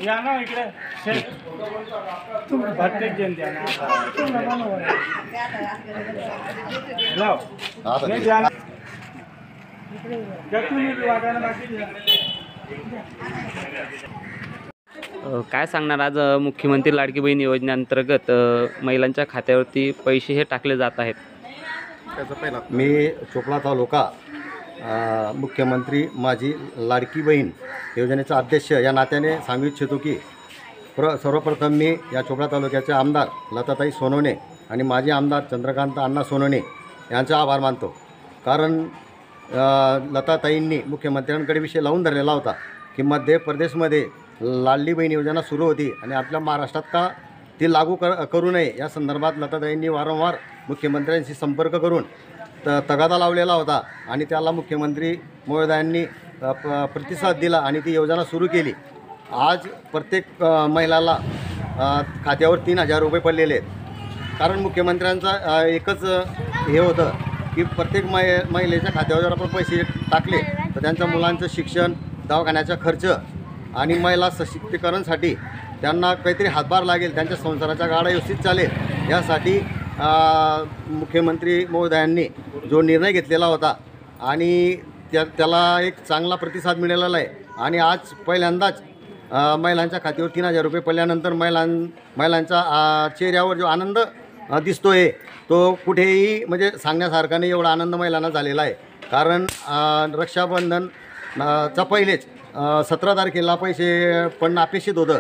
या ना इकडे प्रत्येक जण द्या ना काय सांगणार आज मुख्यमंत्री लाडकी बहीण योजनेअंतर्गत महिलांच्या खात्यावरती पैसे हे टाकले जात आहेत? त्याचं पहिला मी चोपडा तालुका मुख्यमंत्री माझी लाडकी बहीण योजनेचा अध्यक्ष या नात्याने सांगू इच्छितो की सर्वप्रथम मी या चोपडा तालुक्याचे आमदार लताताई सोनवणे आणि माजी आमदार चंद्रकांत अण्णा सोनवणे यांचा आभार मानतो. कारण लताताईंनी मुख्यमंत्र्यांकडे विषय लावून धरलेला होता की मध्य प्रदेशमध्ये लाडली बहीण योजना सुरू होती आणि आपल्या महाराष्ट्रात का ती लागू करू नये या संदर्भात लताताईंनी वारंवार मुख्यमंत्र्यांशी संपर्क करून तगादा लावलेला होता आणि त्याला मुख्यमंत्री महोदयांनी प्रतिसाद दिला आणि ती योजना सुरू केली. आज प्रत्येक महिलाला खात्यावर 3,000 रुपये पडलेले आहेत. कारण मुख्यमंत्र्यांचा एकच हे होतं की प्रत्येक महिलेच्या खात्यावर जर आपण पैसे टाकले तर त्यांच्या मुलांचं शिक्षण, दवाखान्याचा खर्च आणि महिला सशक्तीकरणसाठी त्यांना काहीतरी हातभार लागेल, त्यांच्या संसाराच्या गाडा व्यवस्थित चालेल यासाठी मुख्यमंत्री महोदयांनी जो निर्णय घेतलेला होता आणि त्याला एक चांगला प्रतिसाद मिळालेला आहे. आणि आज पहिल्यांदाच महिलांच्या खात्यावर 3,000 रुपये पडल्यानंतर महिलांच्या चेहऱ्यावर जो आनंद दिसतो आहे तो कुठेही म्हणजे सांगण्यासारखा नाही, एवढा आनंद महिलांना झालेला आहे. कारण रक्षाबंधनचा पहिलेच 17 तारखेला पैसे पडणं अपेक्षित होतं,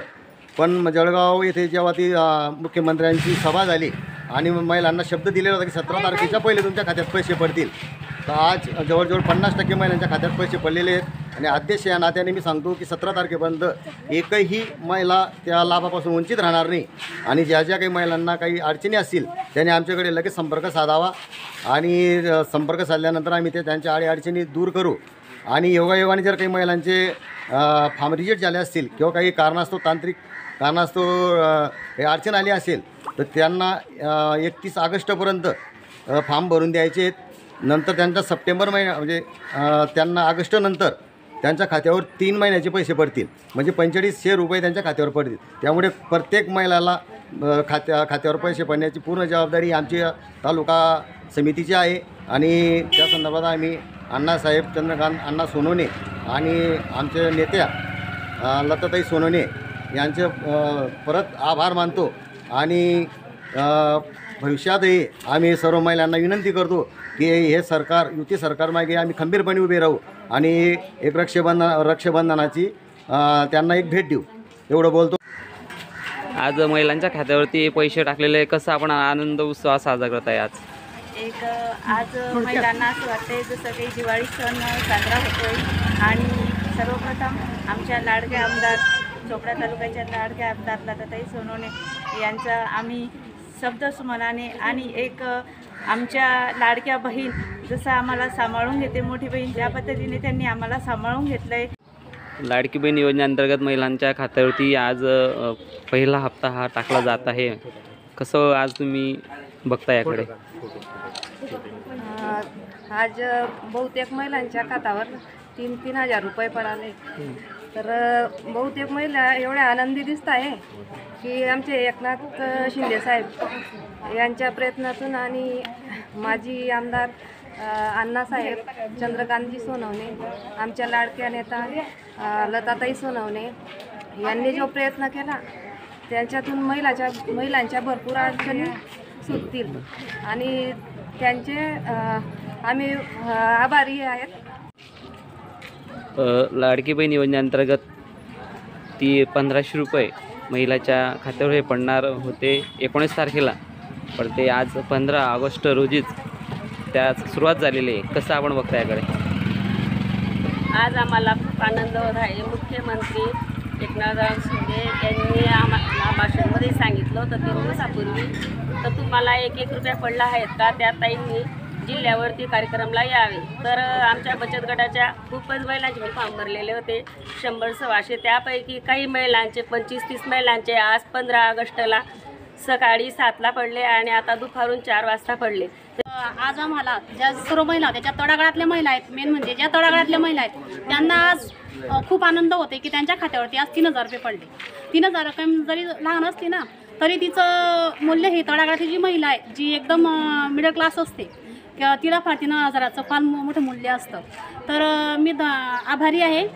पण जळगाव येथे जेव्हा ती मुख्यमंत्र्यांची सभा झाली आणि महिलांना शब्द दिलेला होता की 17 तारखेच्या पहिले तुमच्या खात्यात पैसे पडतील, तर आज जवळजवळ 50% महिलांच्या खात्यात पैसे पडलेले आहेत. आणि अध्यक्ष या नात्याने मी सांगतो की 17 तारखेपर्यंत एकही महिला त्या लाभापासून वंचित राहणार नाही. आणि ज्या ज्या काही महिलांना काही अडचणी असतील त्याने आमच्याकडे लगेच संपर्क साधावा आणि संपर्क साधल्यानंतर आम्ही त्यांच्या अडचणी दूर करू. आणि योगायोगाने जर काही महिलांचे फॉर्म रिजेक्ट झाले असतील किंवा काही कारणास्तव तांत्रिक कारणास्तव काही अडचण आली असेल तर त्यांना 31 ऑगस्टपर्यंत फॉर्म भरून द्यायचे आहेत. नंतर त्यांचा सप्टेंबर महिना म्हणजे त्यांना ऑगस्टनंतर त्यांच्या खात्यावर 3 महिन्याचे पैसे पडतील, म्हणजे 4500 रुपये त्यांच्या खात्यावर पडतील. त्यामुळे प्रत्येक महिलाला खात्यावर पैसे पडण्याची पूर्ण जबाबदारी आमची तालुका समितीची आहे. आणि त्या संदर्भात आम्ही अण्णासाहेब चंद्रकांत अण्णा सोनवणे आणि आमच्या नेत्या लताताई सोनवणे यांचे परत आभार मानतो. आणि भविष्यातही आम्ही सर्व महिलांना विनंती करतो की हे सरकार युती सरकारमागे आम्ही खंबीरपणे उभे राहू आणि एक रक्षाबंधनाची त्यांना एक भेट देऊ, एवढं बोलतो. आज महिलांच्या खात्यावरती पैसे टाकलेले, कसं आपण आनंद उत्सव साजरा करत आहे आज? आज महिलांना असं वाटतंय जसं काही दिवाळी सण साजरा होतोय. आणि सर्वप्रथम आमच्या लाडक्या आमदार चोपडा तालुक्याच्या लाडक्या आमदार लताताई सोनवणे यांचा आम्ही शब्दसुमनाने आणि एक आमच्या लाडक्या बहीण जसं आम्हाला सांभाळून घेते मोठी बहीण त्या पद्धतीने त्यांनी आम्हाला सांभाळून घेतलं आहे. लाडकी बहीण योजनेअंतर्गत महिलांच्या खात्यावरती आज पहिला हप्ता हा टाकला जात आहे. कसं आज तुम्ही बघता याकडे? आज बहुतेक महिलांच्या खात्यावर 3,000 रुपये पडाले. तर बहुतेक महिला एवढ्या आनंदी दिसत आहे की आमचे एकनाथ शिंदेसाहेब यांच्या प्रयत्नातून आणि माजी आमदार अण्णासाहेब चंद्रकांतजी सोनवणे, आमच्या लाडक्या नेता लताताई सोनवणे यांनी जो प्रयत्न केला त्याच्यातून महिलांच्या भरपूर अडचणी सुटतील आणि त्यांचे आम्ही आभारी आहेत. लाडकी बहीण योजनेअंतर्गत ती 1,500 रुपये महिलाच्या खात्यावर हे पडणार होते 19 तारखेला, पण ते आज 15 ऑगस्ट रोजीच त्या सुरुवात झालेली आहे. कसं आपण बघता याकडे? आज आम्हाला खूप आनंद होत आहे. मुख्यमंत्री एकनाथ शिंदे यांनी आम्हाला भाषणामध्ये सांगितलं होतं 3 दिवसापूर्वी, तर तुम्हाला 1-1 रुपया पडला आहेत का, त्या ताईंनी जिल्ह्यावरती कार्यक्रमला यावे. तर आमच्या बचत गटाच्या खूपच महिलांचे फॉर्म भरलेले होते, 100-125. त्यापैकी काही महिलांचे 25-30 महिलांचे आज 15 ऑगस्टला सकाळी 7ला पडले आणि आता दुपारून 4 वाजता पडले. आज आम्हाला ज्या सर्व महिला होत्या, ज्या तळागाळातल्या महिला आहेत, मेन म्हणजे ज्या तळागाळातल्या महिला आहेत, त्यांना आज खूप आनंद होते की त्यांच्या खात्यावरती आज 3,000 रुपये पडले. 3,000 रक्कम जरी लहान असते ना, तरी तिचं मूल्य ही तळागाळातली जी महिला आहे, जी एकदम मिडल क्लास असते, तिला फार 3,000चं फार मोठं मूल्य असतं. तर मी आभारी आहे.